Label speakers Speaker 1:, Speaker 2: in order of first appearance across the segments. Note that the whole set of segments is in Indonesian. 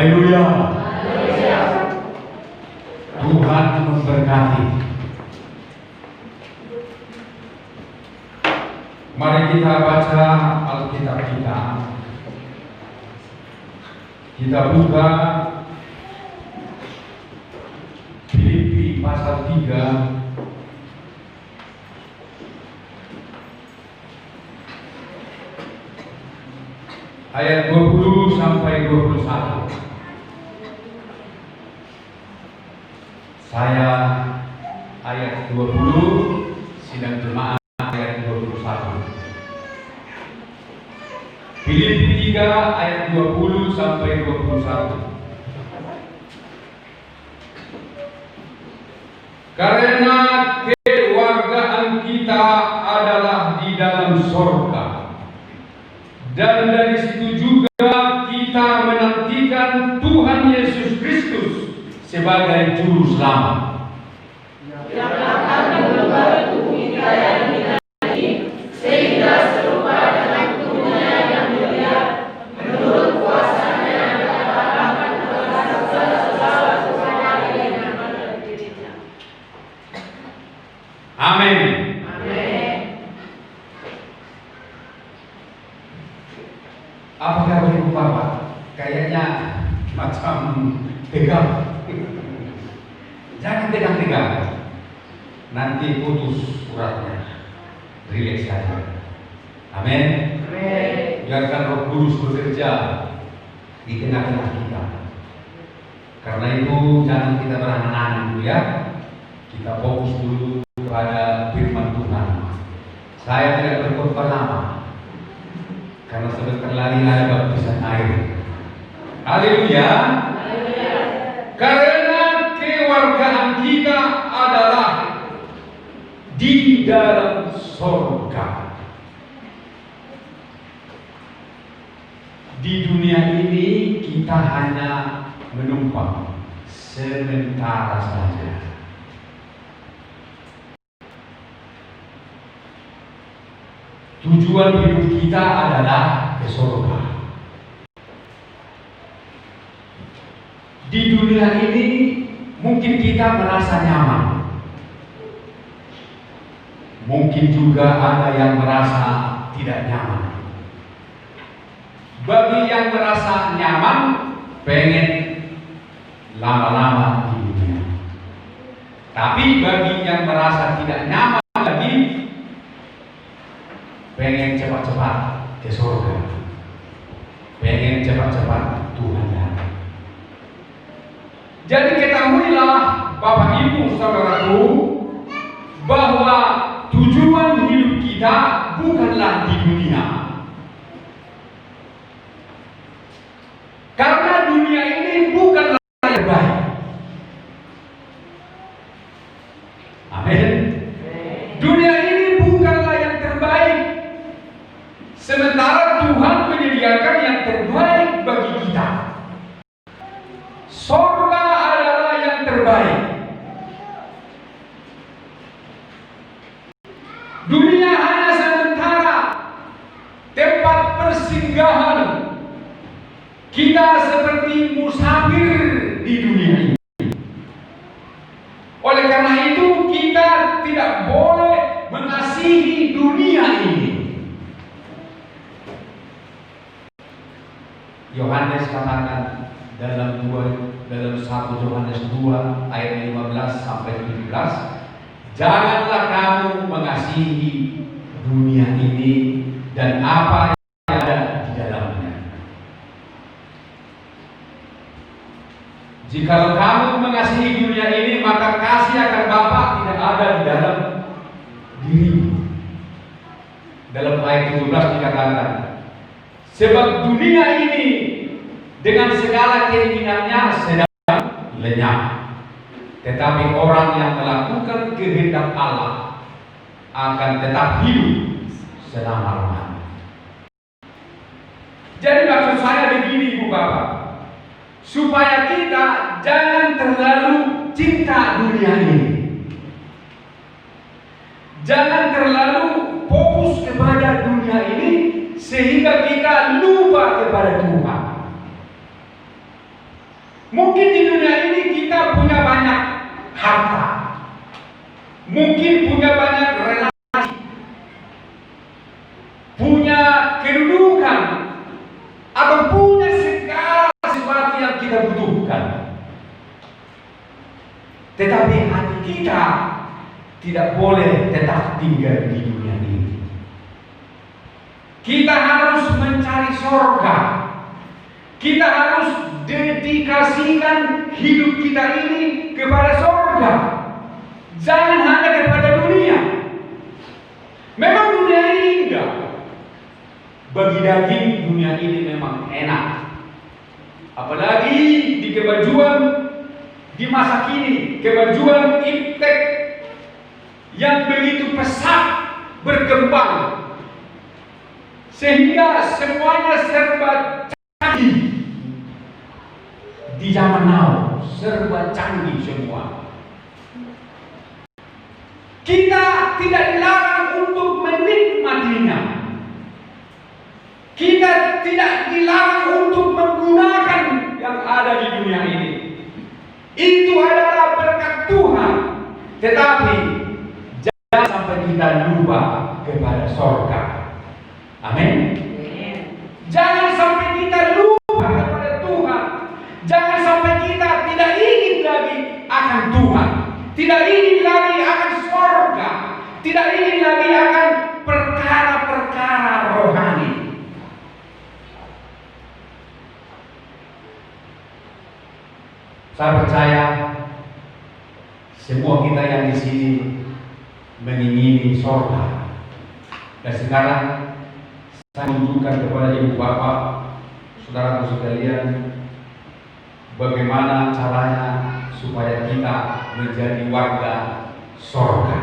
Speaker 1: Haleluya. Tuhan memberkati. Mari kita baca Alkitab kita. Kita buka Filipi pasal 3 ayat 20 sampai 21. Saya ayat 20, sidang jemaat ayat 21. Filipi 3 ayat 20 sampai 21. Karena kewargaan kita adalah di dalam sorga, dan dari situ juga kita menantikan Tuhan Yesus Kristus sebagai Juru Selamat,
Speaker 2: yang akan mengubah tubuh kita yang hina ini sehingga serupa dengan tubuhnya yang mulia menurut kuasa-Nya yang akan berkuasa segala sesuatu yang ada di dirinya.
Speaker 1: Amin. Apakah Ibu Bapak kayaknya macam tegang? Jangan tegang-tegang, nanti putus uratnya. Rileks saja. Amin. Biarkan Roh Kudus bekerja di tengah-tengah kita. Karena itu jangan kita berangan-angan dulu ya. Kita fokus dulu kepada firman Tuhan. Saya tidak berkhotbah lama, karena sebentar lagi ada baptisan air. Haleluya. Karena kewargaan kita adalah di dalam sorga. Di dunia ini kita hanya menumpang sementara saja. Tujuan hidup kita adalah ke sorga. Di dunia ini mungkin kita merasa nyaman, mungkin juga ada yang merasa tidak nyaman. Bagi yang merasa nyaman, pengen lama-lama di dunia. Tapi bagi yang merasa tidak nyaman lagi, pengen cepat-cepat ke surga, pengen cepat-cepat Tuhan datang. Jadi ketahuilah Bapak Ibu Saudaraku, bahwa tujuan hidup kita bukanlah di dunia. Karena dunia ini bukanlah yang terbaik. Amin. Dunia ini bukanlah yang terbaik, sementara Tuhan menyediakan yang terbaik bagi kita. Surga adalah yang terbaik. Dunia hanya sementara, tempat persinggahan. Kita seperti musafir di dunia ini. Oleh karena itu kita tidak boleh mengasihi dunia ini. Yohanes katakan dalam 1 Yohanes 2 ayat 15 sampai 17, janganlah kamu mengasihi dunia ini dan apa yang ada di dalamnya. Jikalau kamu mengasihi dunia ini, maka kasih akan Bapa tidak ada di dalam dirimu. Dalam ayat 17 dikatakan, sebab dunia ini dengan segala keinginannya sedang lenyap, tetapi orang yang melakukan kehendak Allah akan tetap hidup selama-lamanya. Jadi maksud saya begini Ibu Bapak, supaya kita jangan terlalu cinta dunia ini, jangan terlalu fokus kepada dunia ini sehingga kita lupa kepada Tuhan. Mungkin di dunia ini kita punya banyak harta, mungkin punya banyak relasi, punya kedudukan, atau punya segala sesuatu yang kita butuhkan. Tetapi hati kita tidak boleh tetap tinggal di dunia ini. Kita harus mencari surga. Kita harus dedikasikan hidup kita ini kepada surga. Jangan hanya kepada dunia. Memang dunia ini indah. Bagi daging dunia ini memang enak. Apalagi di kemajuan di masa kini, kemajuan iptek yang begitu pesat berkembang, sehingga semuanya serba canggih. Di zaman now serba canggih semua. Kita tidak dilarang untuk menikmatinya. Kita tidak dilarang untuk menggunakan yang ada di dunia ini. Itu adalah berkat Tuhan. Tetapi jangan sampai kita lupa kepada surga. Amin. Jangan sampai kita lupa kepada Tuhan. Jangan sampai kita tidak ingin lagi akan Tuhan, tidak ingin lagi akan surga, tidak ingin lagi akan perkara-perkara rohani. Saya percaya semua kita yang di sini mengingini surga. Dan sekarang saya menunjukkan kepada ibu bapak, saudaraku sekalian, bagaimana caranya supaya kita menjadi warga surga.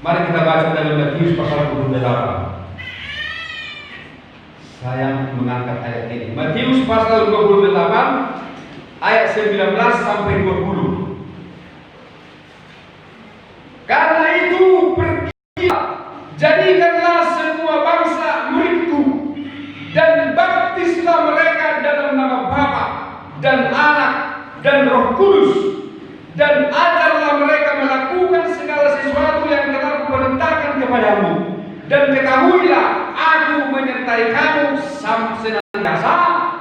Speaker 1: Mari kita baca dalam Matius pasal 28. Saya mengangkat ayat ini. Matius pasal 28 ayat 19 sampai 20. Karena itu pergilah, jadikanlah semua bangsa muridku, dan baptislah mereka dalam nama Bapa dan Anak dan Roh Kudus, dan ajarlah mereka melakukan segala sesuatu yang telah kuperintahkan kepadamu, dan ketahuilah aku menyertai kamu senantiasa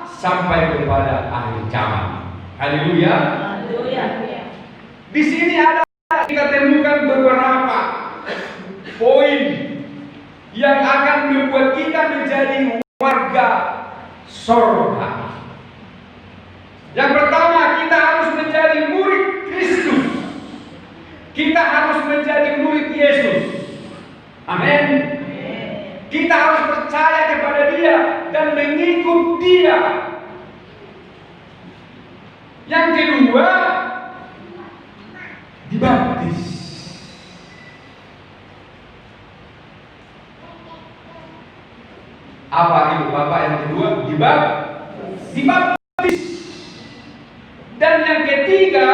Speaker 1: sampai kepada akhir zaman. Haleluya. Di sini ada kita temukan beberapa poin yang akan membuat kita menjadi warga surga. Yang pertama, kita harus menjadi murid Kristus. Kita harus menjadi murid Yesus. Amin. Kita harus percaya kepada Dia dan mengikut Dia. Yang kedua, dibaptis. Apa itu Bapak yang kedua? Dibaptis. Dan yang ketiga,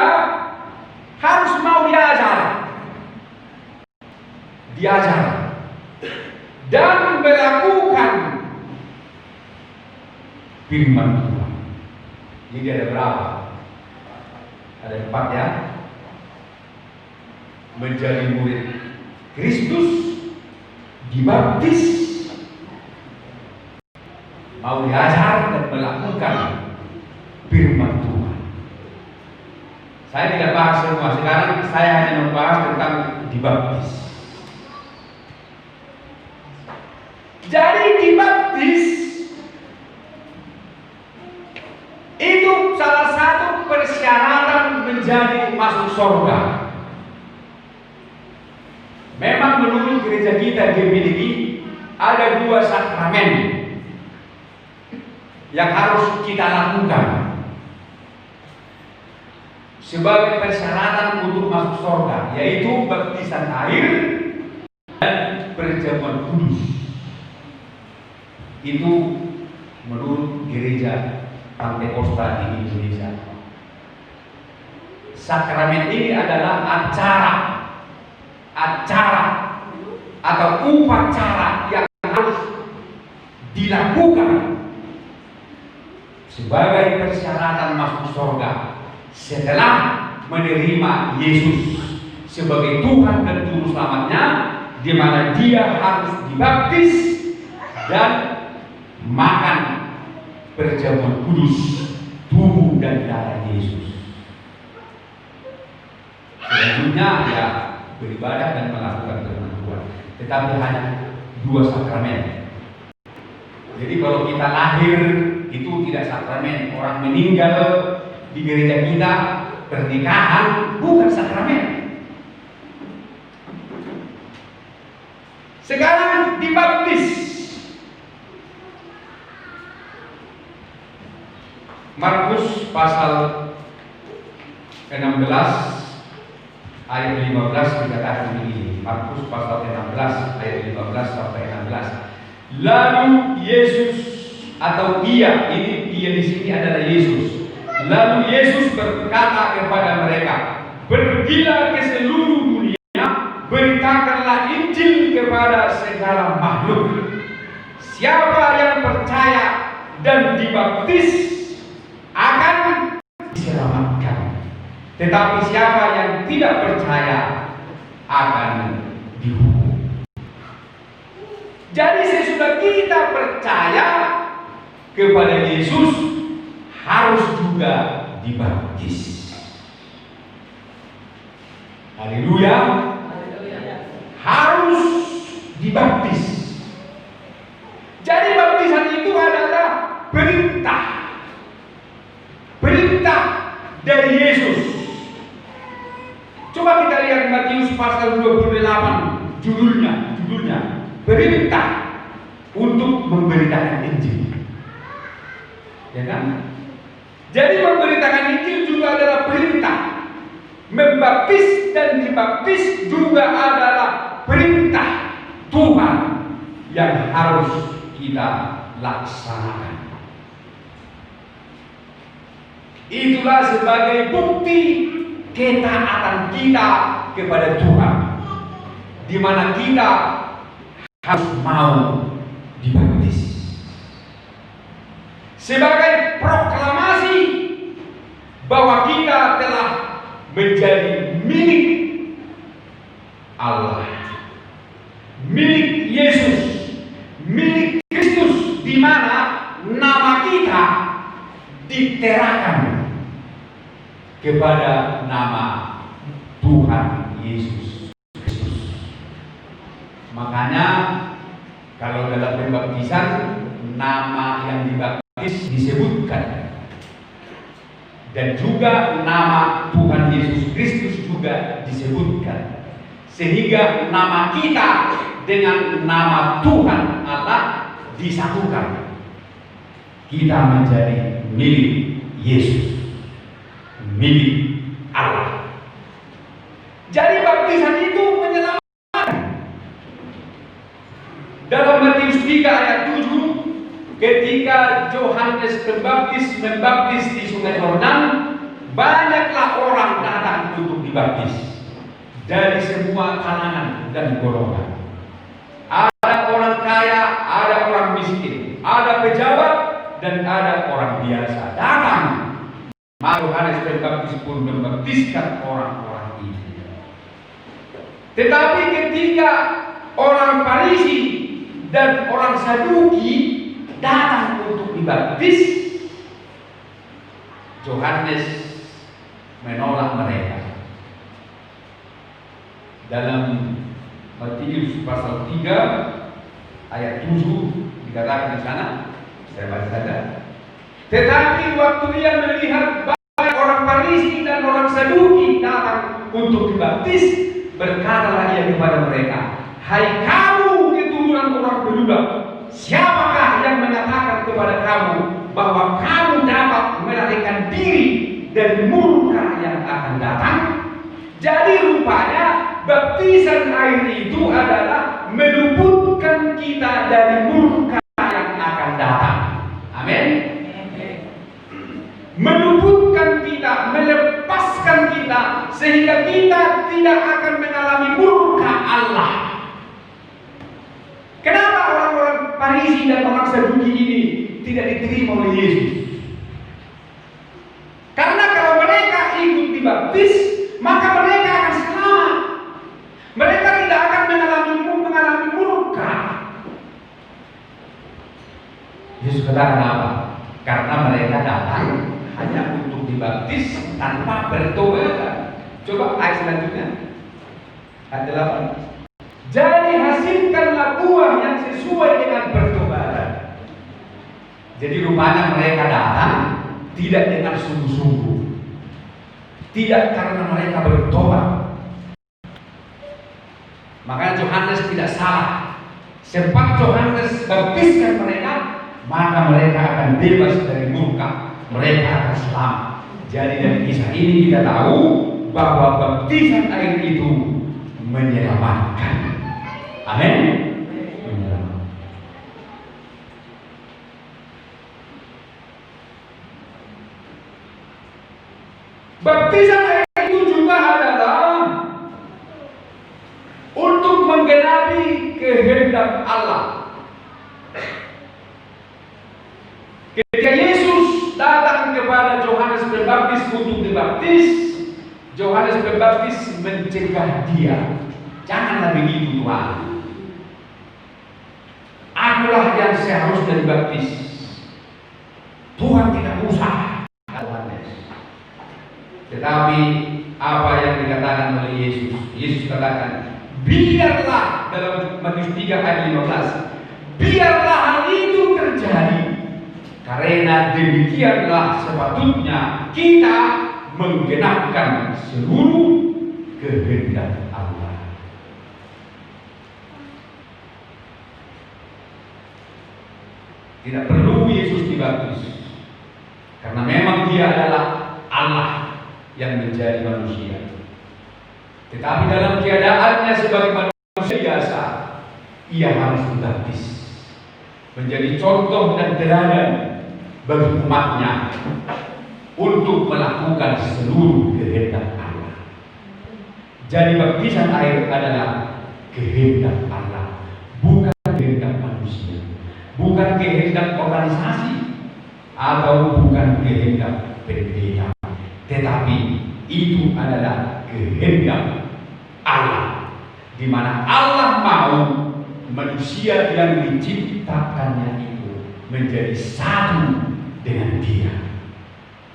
Speaker 1: harus mau diajar. Dan melakukan firman Tuhan. Jadi ada berapa? Ada 4 ya. Menjadi murid Kristus, dibaptis, mau diajar dan melakukan firman Tuhan. Saya tidak bahas semua. Sekarang saya hanya membahas tentang dibaptis. Jadi dibaptis itu salah satu persyaratan menjadi masuk surga. Memang menurut gereja kita GBDI ada 2 sakramen yang harus kita lakukan sebagai persyaratan untuk masuk surga, yaitu baptisan air dan perjamuan kudus. Itu menurut gereja Pantekosta di Indonesia. Sakramen ini adalah acara atau upacara yang harus dilakukan sebagai persyaratan masuk surga setelah menerima Yesus sebagai Tuhan dan Juru Selamatnya, di mana dia harus dibaptis dan makan perjamuan kudus, tubuh dan darah Yesus. Selanjutnya ya beribadah dan melakukan firman Tuhan, tetapi hanya 2 sakramen. Jadi kalau kita lahir itu tidak sakramen, orang meninggal di gereja kita, pernikahan bukan sakramen. Sekarang dibaptis. Markus pasal 16 ayat 15 dikatakan begini. Markus pasal 16 ayat 15 sampai 16. Lalu Yesus atau dia, ini dia di sini adalah Yesus. Lalu Yesus berkata kepada mereka, "Pergilah ke seluruh dunia, beritakanlah Injil kepada segala makhluk. Siapa yang percaya dan dibaptis akan diselamatkan, tetapi siapa yang tidak percaya akan dihukum." Jadi sesudah kita percaya kepada Yesus, harus juga dibaptis. Haleluya. Harus dibaptis. Jadi baptisan itu adalah perintah. Perintah dari Yesus. Coba kita lihat Matius pasal 28, judulnya perintah untuk memberitakan Injil. Ya kan? Jadi memberitakan Injil juga adalah perintah. Membaptis dan dibaptis juga adalah perintah Tuhan yang harus kita laksanakan. Itulah sebagai bukti ketaatan kita kepada Tuhan, di mana kita harus mau dibaptis sebagai proklamasi bahwa kita telah menjadi milik Allah, milik Yesus, milik Kristus, di mana nama kita diterakan kepada nama Tuhan Yesus Kristus. Makanya kalau dalam pembaptisan nama yang dibaptis disebutkan, dan juga nama Tuhan Yesus Kristus juga disebutkan, sehingga nama kita dengan nama Tuhan Allah disatukan. Kita menjadi milik Yesus, milik Allah. Jadi baptisan itu menyelamatkan. Dalam Matius 3 ayat 7, ketika Yohanes Pembaptis membaptis di Sungai Yordan, banyaklah orang datang untuk dibaptis dari semua kalangan dan golongan. Ada orang kaya, ada orang miskin, ada pejabat, dan ada orang biasa datang. Maka Yohanes Pembaptis pun membaptiskan orang-orang ini. Tetapi ketika orang Farisi dan orang Saduki datang untuk dibaptis, Yohanes menolak mereka. Dalam Matius pasal 3 ayat 7 dikatakan di sana, saya baca saja. Tetapi waktu ia melihat banyak orang Farisi dan orang Saduki datang untuk dibaptis, berkatalah ia kepada mereka, "Hai kamu keturunan orang berludak, siapakah yang menyatakan kepada kamu bahwa kamu dapat melarikan diri dari murka yang akan datang?" Jadi rupanya baptisan air itu adalah meluputkan kita dari murka yang akan datang. Amin. Meluputkan kita, melepaskan kita, sehingga kita tidak akan mengalami murka Allah. Kenapa orang-orang Farisi dan orang Saduki ini tidak diterima oleh Yesus? Saudara, kenapa? Karena mereka datang hanya untuk dibaptis tanpa bertobat. Coba ayat selanjutnya, ayat 8. Jadi hasilkanlah buah yang sesuai dengan pertobatan. Jadi rupanya mereka datang tidak dengan sungguh-sungguh, tidak karena mereka bertobat. Makanya Yohanes tidak salah. Sempat Yohanes baptiskan mereka, maka mereka akan bebas dari murka, mereka akan selamat. Jadi dari kisah ini kita tahu bahwa baptisan air itu menyelamatkan. Amin. Baptisan air itu juga adalah untuk menggenapi kehendak Allah. Ketika Yesus datang kepada Yohanes Pembaptis untuk dibaptis, Yohanes Pembaptis mencegah dia, janganlah begitu Tuhan. Akulah yang seharusnya dibaptis. Tuhan tidak usah, Yohanes. Tetapi apa yang dikatakan oleh Yesus? Yesus katakan, biarlah, dalam Matius 3 ayat 15, biarlah hal itu terjadi, karena demikianlah sepatutnya kita menggenapkan seluruh kehendak Allah. Tidak perlu Yesus dibaptis, karena memang dia adalah Allah yang menjadi manusia. Tetapi dalam keadaannya sebagai manusia biasa, ia harus dibaptis, menjadi contoh dan teladan bagi umatnya untuk melakukan seluruh kehendak Allah. Jadi baptisan air adalah kehendak Allah, bukan kehendak manusia, bukan kehendak organisasi, atau bukan kehendak pendeta, tetapi itu adalah kehendak Allah, di mana Allah mau manusia yang diciptakannya itu menjadi satu dengan Dia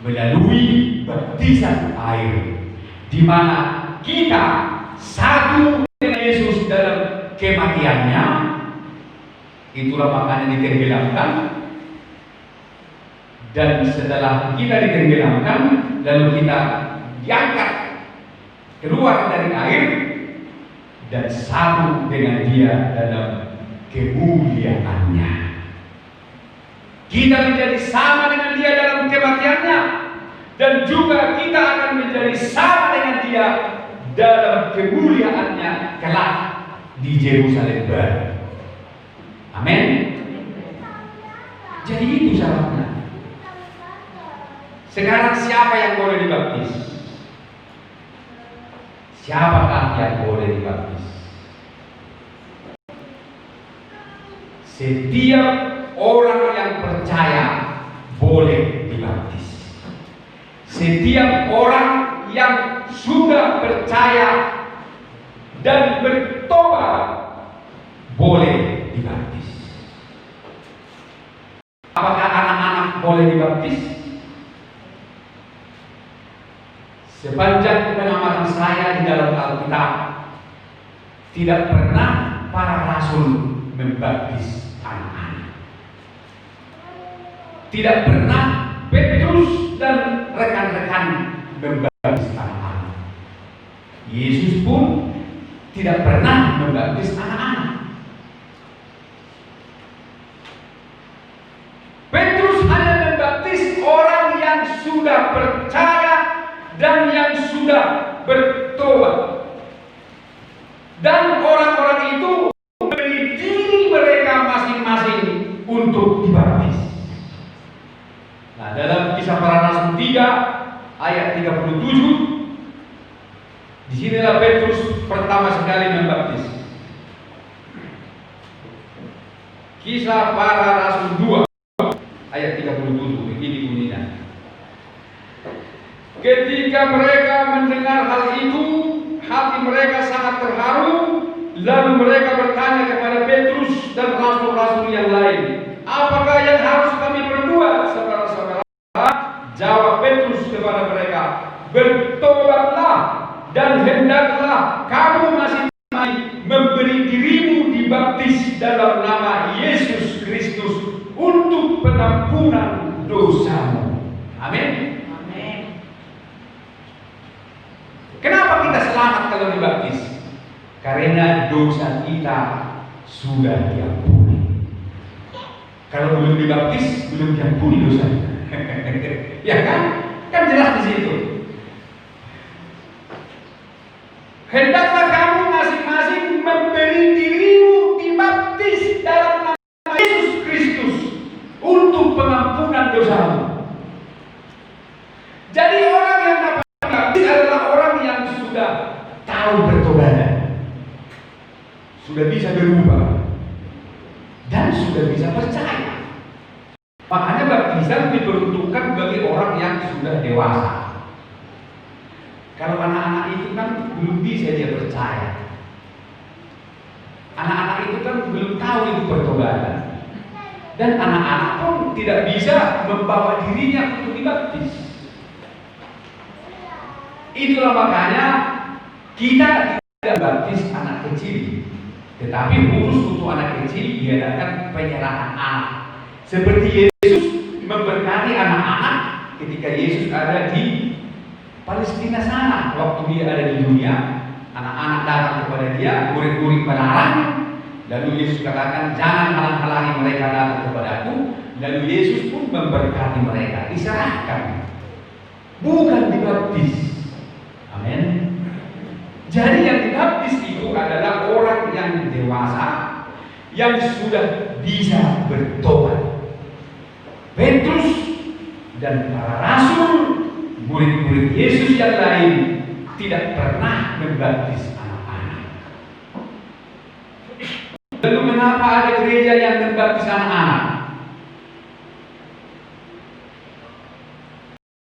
Speaker 1: melalui baptisan air, di mana kita satu dengan Yesus dalam kematiannya. Itulah makanya ditenggelamkan, dan setelah kita ditenggelamkan lalu kita diangkat keluar dari air dan satu dengan Dia dalam kemuliaannya. Kita menjadi sama dengan Dia dalam kematiannya, dan juga kita akan menjadi sama dengan Dia dalam kemuliaannya kelak di Yerusalem baru. Amin. Jadi itu syaratnya. Sekarang siapa yang boleh dibaptis? Siapakah yang boleh dibaptis? Setiap orang yang percaya boleh dibaptis. Setiap orang yang sudah percaya dan bertobat boleh dibaptis. Apakah anak-anak boleh dibaptis? Sepanjang pengamatan saya di dalam Alkitab, tidak pernah para rasul membaptis anak-anak. Tidak pernah Petrus dan rekan-rekan membaptis anak-anak. Yesus pun tidak pernah membaptis anak-anak. Petrus hanya membaptis orang yang sudah percaya dan yang sudah bertobat. Dan orang-orang itu memberi diri mereka masing-masing untuk dibaptis. Nah, dalam Kisah Para Rasul 3 ayat 37, disinilah Petrus pertama sekali membaptis. Kisah Para Rasul 2 ayat 37, begini bunyinya. Ketika mereka mendengar hal itu, hati mereka sangat terharu. Lalu mereka bertanya kepada Petrus dan rasul-rasul yang lain, apakah yang harus kami dalam nama Yesus Kristus untuk pengampunan dosamu. Amin.
Speaker 2: Amin.
Speaker 1: Kenapa kita selamat kalau dibaptis? Karena dosa kita sudah diampuni. Kalau belum dibaptis, belum diampuni dosanya. Ya kan? Kan jelas di situ. Hendaklah kamu masing-masing memberi dirimu dibaptis dalam nama Yesus Kristus untuk pengampunan dosamu. Jadi orang yang dapat dibaptis adalah orang yang sudah tahu bertobat, sudah bisa berubah, dan sudah bisa percaya. Makanya baptisan diperuntukkan bagi orang yang sudah dewasa. Kalau anak-anak itu kan belum bisa dia percaya. Anak-anak itu kan belum tahu itu pertobatan. Dan anak-anak pun tidak bisa membawa dirinya untuk dibaptis. Itulah makanya kita tidak baptis anak kecil, tetapi khusus untuk anak kecil diadakan penyerahan anak. Seperti Yesus memberkati anak-anak ketika Yesus ada di Palestina sana, waktu dia ada di dunia, anak-anak datang kepada dia, murid-murid melarang, lalu Yesus katakan jangan halang-halangi mereka datang kepadaku, lalu Yesus pun memberkati mereka, diserahkan, bukan dibaptis. Amin. Jadi yang dibaptis itu adalah orang yang dewasa, yang sudah bisa bertobat. Petrus dan para rasul, murid-murid Yesus yang lain tidak pernah membaptis anak-anak. Lalu mengapa ada gereja yang membaptis anak-anak?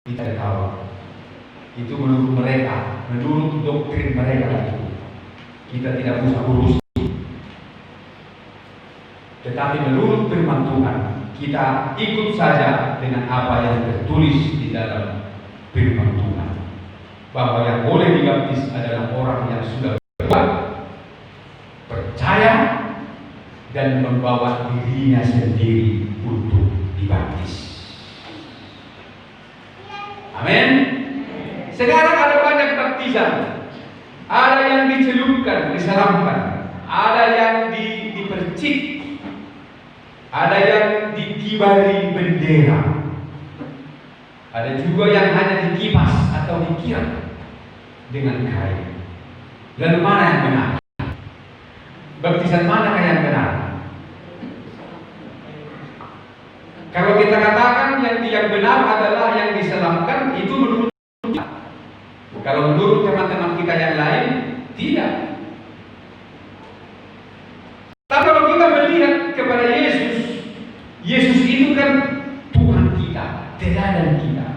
Speaker 1: Kita tahu. Itu menurut mereka, menurut doktrin mereka itu. Kita tidak usah urus. Tetapi menurut firman Tuhan, kita ikut saja dengan apa yang tertulis di dalam firman Tuhan, bahwa yang boleh dibaptis adalah orang yang sudah bertobat, percaya, dan membawa dirinya sendiri untuk dibaptis. Amin. Sekarang ada banyak baptisan. Ada yang dicelupkan, diselamkan, ada yang dipercik, ada yang dikibari bendera. Ada juga yang hanya dikipas atau dikirat dengan kain. Lalu mana yang benar? Baptisan manakah yang benar? Kalau kita katakan yang benar adalah yang diselamkan, itu menurut kita. Kalau menurut teman-teman kita yang lain, tidak. Tapi kalau kita melihat kepada Yesus, Yesus itu kan Tuhan kita, teladan kita.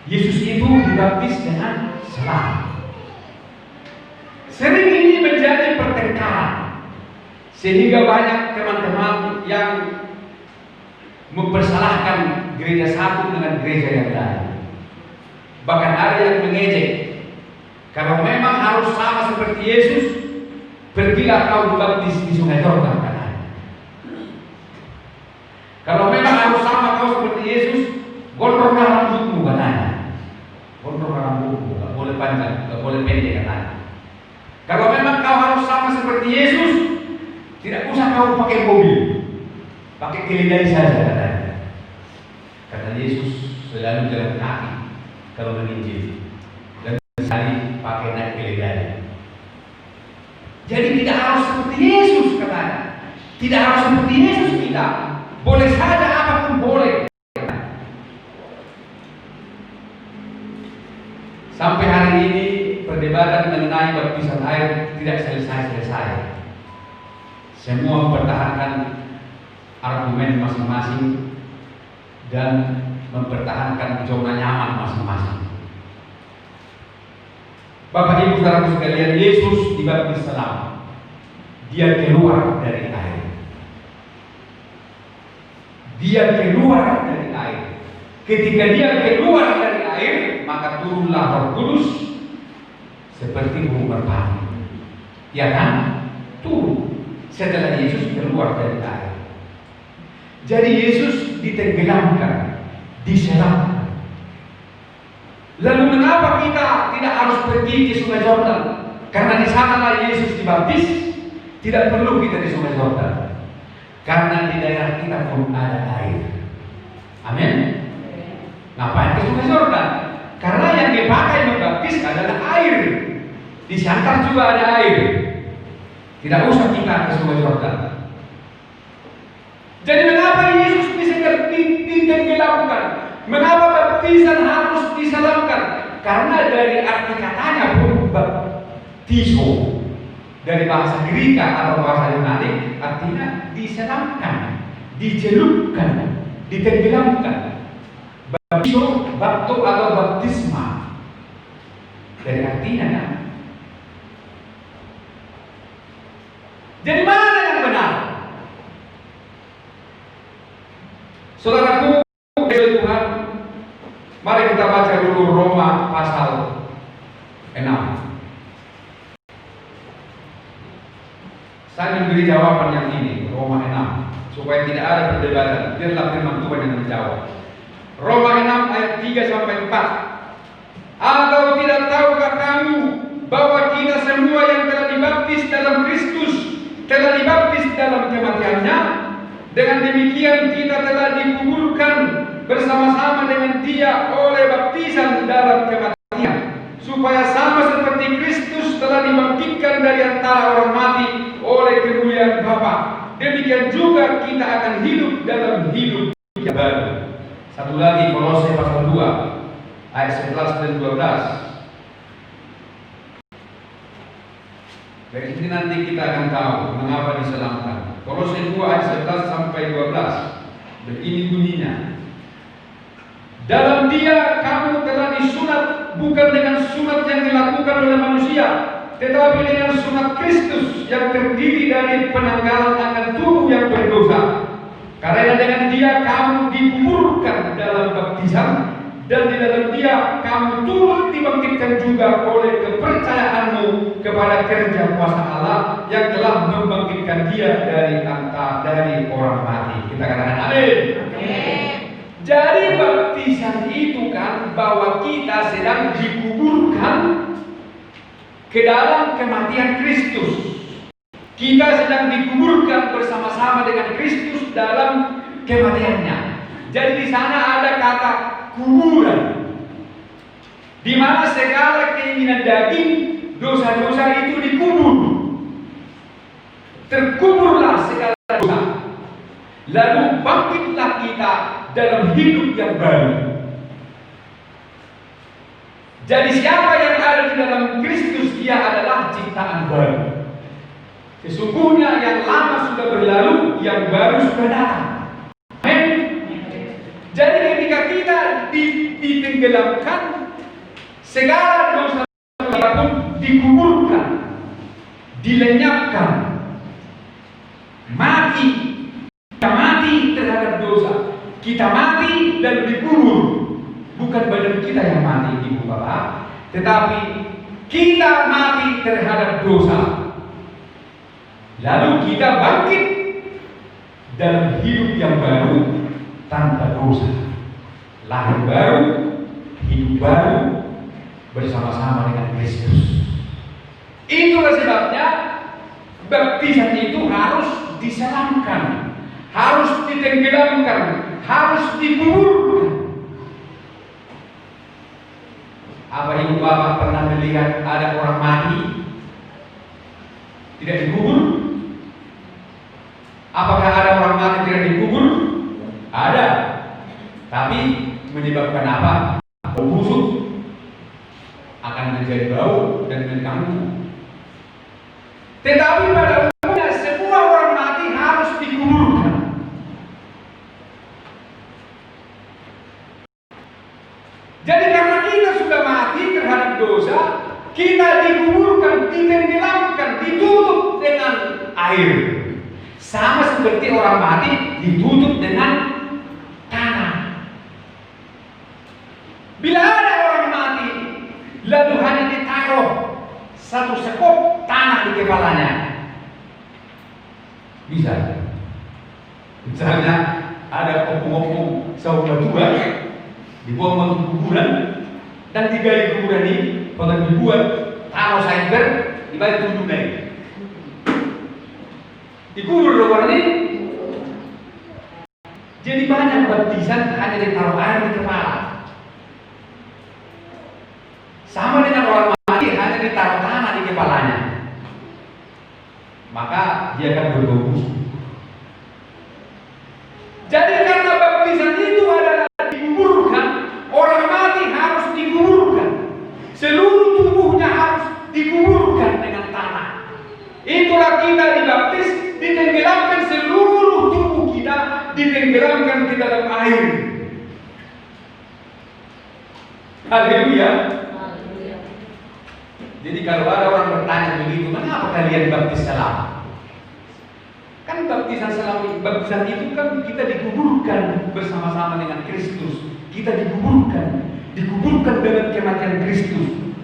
Speaker 1: Yesus itu dibaptis dengan selam. Sering ini menjadi pertengkaran, sehingga banyak teman-teman yang mempersalahkan gereja satu dengan gereja yang lain. Bahkan ada yang mengejek, kalau memang harus sama seperti Yesus, pergilah kau dibaptis di Sungai Yordan katanya. Kalau memang harus sama kau seperti Yesus, gondronglah rambutmu katanya. Gondronglah rambutmu, tak boleh panjang, tak boleh pendek katanya. Kalau memang kau harus sama seperti Yesus, tidak usah kau pakai mobil, pakai keledai saja katanya. Kata Yesus, selalu jalan kaki kalau menginjil, dan sekali pakai naik keledai. Jadi tidak harus seperti Yesus katanya. Tidak harus seperti Yesus kita. Boleh saja apapun boleh. Sampai hari ini perdebatan mengenai baptisan air tidak selesai-selesai. Semua mempertahankan argumen masing-masing dan mempertahankan zona nyaman masing-masing. Bapak Ibu saudara sekalian, Yesus dibaptis selam. Dia keluar dari air. Dia keluar dari air. Ketika dia keluar dari air, maka turunlah Roh Kudus seperti burung merpati. Ya kan? Turun. setelah Yesus keluar dari air. Jadi Yesus ditenggelamkan, diselamkan. Lalu mengapa kita tidak harus pergi ke Sungai Yordan? Karena di sanalah Yesus dibaptis. Tidak perlu kita di Sungai Yordan, karena di daerah kita pun ada air. Amin. Ngapain ke Sungai Yordan? Karena yang dipakai membaptis adalah air. Di Siantar juga ada air. Tidak usah kita ke Sungai Yordan. Jadi mengapa Yesus ditenggelamkan? Mengapa baptisan harus diselamkan? Karena dari arti katanya pun baptiso, dari bahasa Greka atau bahasa Yunani, artinya diselamkan, dicelupkan, ditenggelamkan. Baptiso, bapto atau baptisma, dari artinya kan. Jadi mana yang benar? Saudaraku, Tuhan, mari kita baca dulu Roma pasal 6. Saya memberi jawaban yang ini, Roma 6, supaya tidak ada perdebatan. Biarlah firman Tuhan yang menjawab. Roma 6 ayat 3 sampai 4. Atau tidak tahukah kamu bahwa kita semua yang telah dibaptis dalam Kristus telah dibaptis dalam kematiannya? Dengan demikian kita telah dikuburkan bersama-sama dengan Dia oleh baptisan dalam kematian, supaya sama seperti Kristus telah dibangkitkan dari antara orang mati oleh kemuliaan Bapa, demikian juga kita akan hidup dalam hidup yang baru. Satu lagi, Kolose pasal 2 ayat 11 dan 12. Dari sini nanti kita akan tahu mengapa diselamkan. Kolose 2 ayat 11 sampai 12. Begini bunyinya. Dalam Dia kamu telah disunat, bukan dengan sunat yang dilakukan oleh manusia, tetapi dengan sunat Kristus yang terdiri dari penanggalan akan tubuh yang berdosa. Karena dengan Dia kamu dikuburkan dalam baptisan, dan di dalam Dia kamu turut dibangkitkan juga oleh kepercayaanmu kepada kerja kuasa Allah yang telah membangkitkan Dia dari orang mati. Kita katakan amin. Jadi baptisan itu kan bahwa kita sedang dikuburkan ke dalam kematian Kristus. Kita sedang dikuburkan bersama-sama dengan Kristus dalam kematiannya. Jadi di sana ada kata kuburan, di mana segala keinginan daging, dosa-dosa itu dikubur. Terkuburlah segala dosa. Lalu bangkitlah kita dalam hidup yang baru. Jadi siapa yang ada di dalam Kristus, dia adalah ciptaan baru. Sesungguhnya yang lama sudah berlalu, yang baru sudah datang. Amin. Jadi ketika kita ditenggelamkan, segala dosa kita pun dikuburkan, dilenyapkan, mati. Kita mati terhadap dosa. Kita mati dan dikubur. Bukan badan kita yang mati, Ibu Bapak, tetapi kita mati terhadap dosa. Lalu kita bangkit dalam hidup yang baru tanpa dosa. Lahir baru, hidup baru bersama-sama dengan Kristus. Itulah sebabnya baptisan itu harus diselamkan, harus ditenggelamkan, harus dikuburkan. Apa Ibu Bapak pernah melihat ada orang mati tidak dikubur? Apakah ada orang mati tidak dikubur? Ada. Tapi menyebabkan apa? Bau busuk, akan menjadi bau dan mengganggu. Tetapi pada umumnya semua orang mati harus dikuburkan. Jadi karena kita sudah mati terhadap dosa, kita dikuburkan, ditenggelamkan, ditutup dengan air. Sama seperti orang mati ditutup dengan tanah. Bila ada orang mati, lalu hanya ditaruh satu sekop tanah di kepalanya, Bisa. Misalnya ada opung-opung saudara tua dibuang masuk kuburan dan digali kuburan ini, kalau dibuat taruh cyber dibalik tujuh naik. Dikubur orang ini. Jadi banyak baptisan hanya ditaruh air di kepala. Sama dengan orang mati hanya ditaruh tanah di kepalanya. Maka dia akan berbau busuk. Jadi karena baptisan itu adalah dikuburkan, orang mati harus dikuburkan. Seluruh tubuhnya harus dikuburkan dengan tanah. Itulah kita dibaptis, ditenggelamkan seluruh tubuh kita, ditenggelamkan ke dalam air. Haleluya. Jadi kalau ada orang bertanya begitu, kenapa kalian baptis salam? Kan baptisan itu kan kita dikuburkan bersama-sama dengan Kristus. Kita dikuburkan dengan kematian Kristus.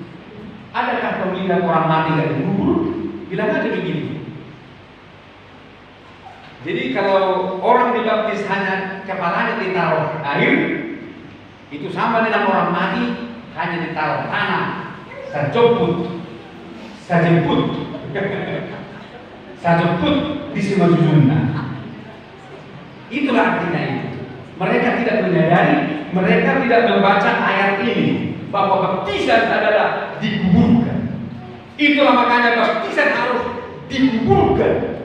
Speaker 1: Adakah kau lihat orang mati dan dikubur? Bilang aja begini. Jadi kalau orang dibaptis hanya kepalanya ditaruh air, itu sama dengan orang mati hanya ditaruh tanah. Saya jemput di semajunna. Itulah artinya itu. Mereka tidak menyadari, mereka tidak membaca ayat ini bahwa baptisan adalah dikuburkan. Itulah makanya baptisan harus dikuburkan,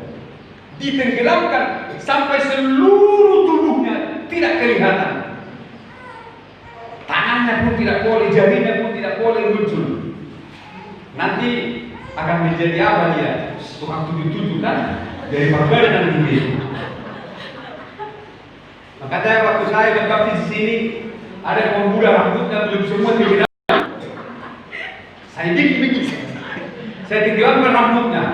Speaker 1: ditenggelamkan sampai seluruh tubuhnya tidak kelihatan. Tangannya pun tidak boleh, jarinya pun tidak boleh muncul. Nanti akan menjadi apa dia? Tukang tujuh kan? Dari barbari nanti dia. Makanya waktu saya berbaptis di sini, ada yang pemuda rambutnya belum semua tenggelam. Saya bikin. Saya tenggelamkan rambutnya.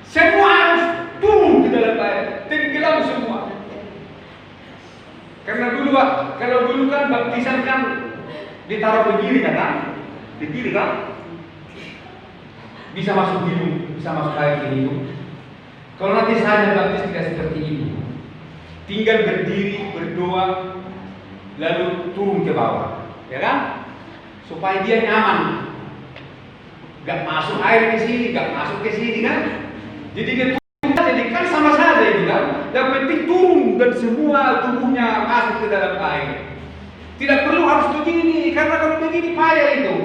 Speaker 1: Semua harus turun ke dalam air, tenggelam semua. Karena kalau dulu kan baptisan kan ditaruh begini kan? Begini kan? Bisa masuk hidung, bisa masuk air ke hidung. Kalau nanti saya baptis tidak seperti itu. Tinggal berdiri, berdoa, lalu turun ke bawah, ya kan? Supaya dia nyaman. Gak masuk air ke sini, gak masuk ke sini kan? Jadi dia turun saja, jadi kan sama saja itu kan? Yang penting turun dan semua tubuhnya masuk ke dalam air. Tidak perlu harus begini, karena kalau begini payah itu.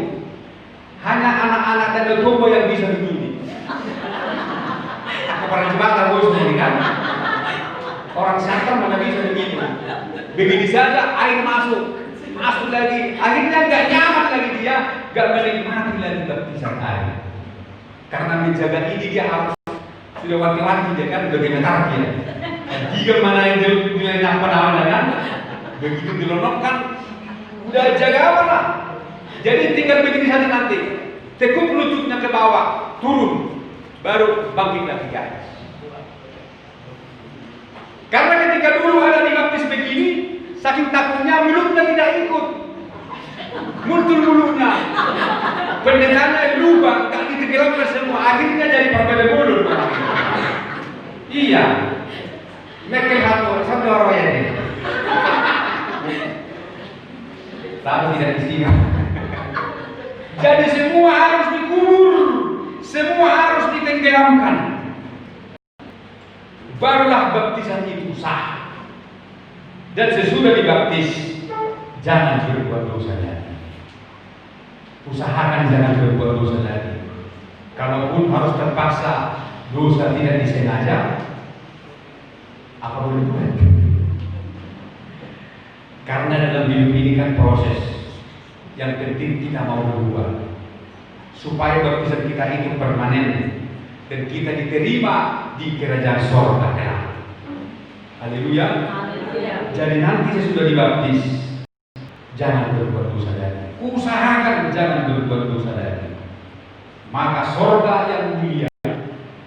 Speaker 1: Hanya anak-anak dan legowo yang bisa begini. Kepada jembatan bos ini kan? Orang santan mana bisa begitu? Begini saja air masuk lagi. Akhirnya nggak nyaman lagi dia, nggak menikmati lagi baptisan air. Karena menjaga ini dia harus sudah wanti-wanti dia kan bagaimana dia. Jika mana yang dia nyampe namanya kan, begitu dilonokkan, udah jaga apa lah. Jadi tinggal begini saja nanti, tekuk lututnya ke bawah, turun, baru bangkit lagi ke atas. Karena ketika dulu ada dibaptis begini, saking takutnya mulutnya tidak ikut, muncul mulutnya, pendetanya lupa, tak ditenggelamkan semua, akhirnya jadi berbeda mulut. Iya, mekel satu sampai orang ini, tapi tidak istimewa. Jadi semua harus dikubur, semua harus ditenggelamkan. Barulah baptisan itu sah. Dan sesudah dibaptis, jangan berbuat dosa lagi. Usahakan jangan berbuat dosa lagi. Kalaupun harus terpaksa dosa tidak disengaja, apa boleh buat? Karena dalam hidup ini kan proses. Yang penting kita mau berubah supaya baptisan kita itu permanen dan kita diterima di kerajaan sorga kelak. Haleluya. Jadi nanti sesudah dibaptis, jangan berbuat dosa lagi. Usahakan jangan berbuat dosa lagi. Maka sorga yang mulia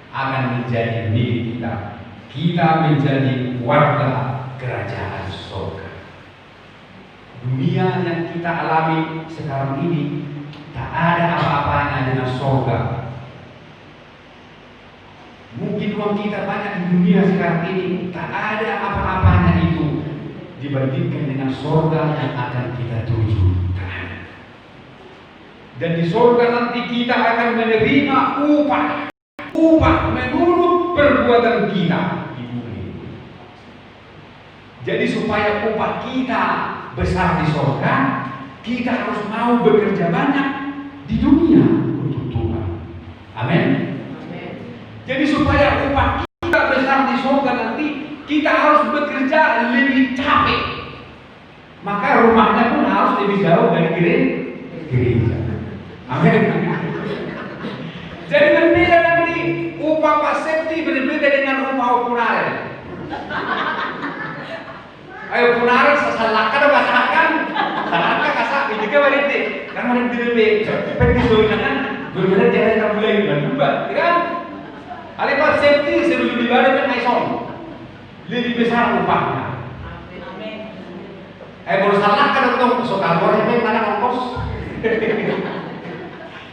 Speaker 1: akan menjadi milik kita. Kita menjadi warga kerajaan sorga. Dunia yang kita alami sekarang ini tak ada apa-apanya dengan sorga. Mungkin uang kita banyak di dunia sekarang ini, tak ada apa-apanya itu dibandingkan dengan surga yang akan kita tuju. Dan di surga nanti kita akan menerima upah menurut perbuatan kita di bumi. Jadi supaya upah kita besar di surga, kita harus mau bekerja banyak di dunia untuk Tuhan. Amin. Jadi supaya upah kita besar di surga nanti, kita harus bekerja lebih capek. Maka rumahnya pun harus lebih jauh dari gereja. Amin. Jadi berbeda nanti upah Pak Septi berbeda dengan upah Punare. Ayo Punare sesalakan masakan, salahkan kasak ini ke berarti. Kan mereka lebih pergi soalnya berbeda cara kita mulai berubah, kan? Ale Pak Septi sebelum dibayar kan naison lebih besar upahnya. Baru salahkan untuk suka boleh mana ongkos.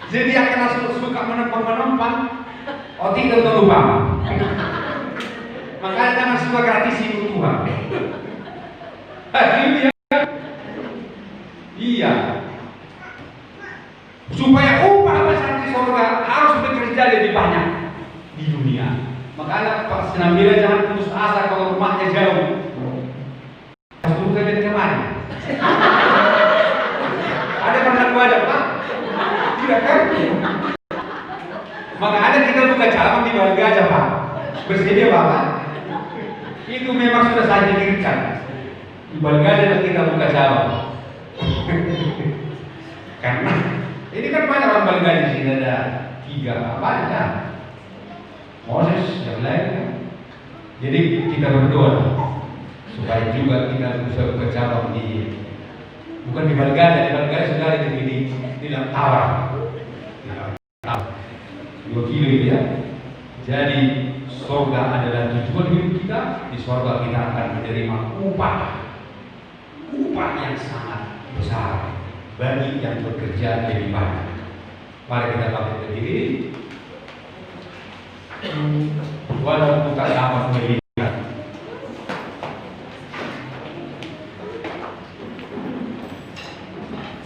Speaker 1: Jadi akan langsung suka menumpang, tidak lupa. Makanya jangan suka gratis itu Tuhan. Iya. Supaya upah besar di surga harus bekerja lebih banyak di dunia. Makanya Pak Sinambira jangan putus asa kalau rumahnya jauh. Harus kerja kemana? Ada pernah gua ada Pak? Tidak kan? Makanya kita buka cabang di Balga aja Pak. Bersedia Bapak? Itu memang sudah saya pikirkan. Di Balga aja kita buka cabang. Karena ini kan banyak orang Balga di sini, ada 3 banyak. Moses yang lain kan. Jadi kita berdoa supaya juga kita bisa buka cabang di bukan di Balga sudah di Langtawar. 2 kilo itu ya. Jadi surga adalah tujuan hidup kita. Di surga kita akan menerima upah yang sangat besar bagi yang bekerja lebih banyak. Mari kita bangkit berdiri. Walaupun tak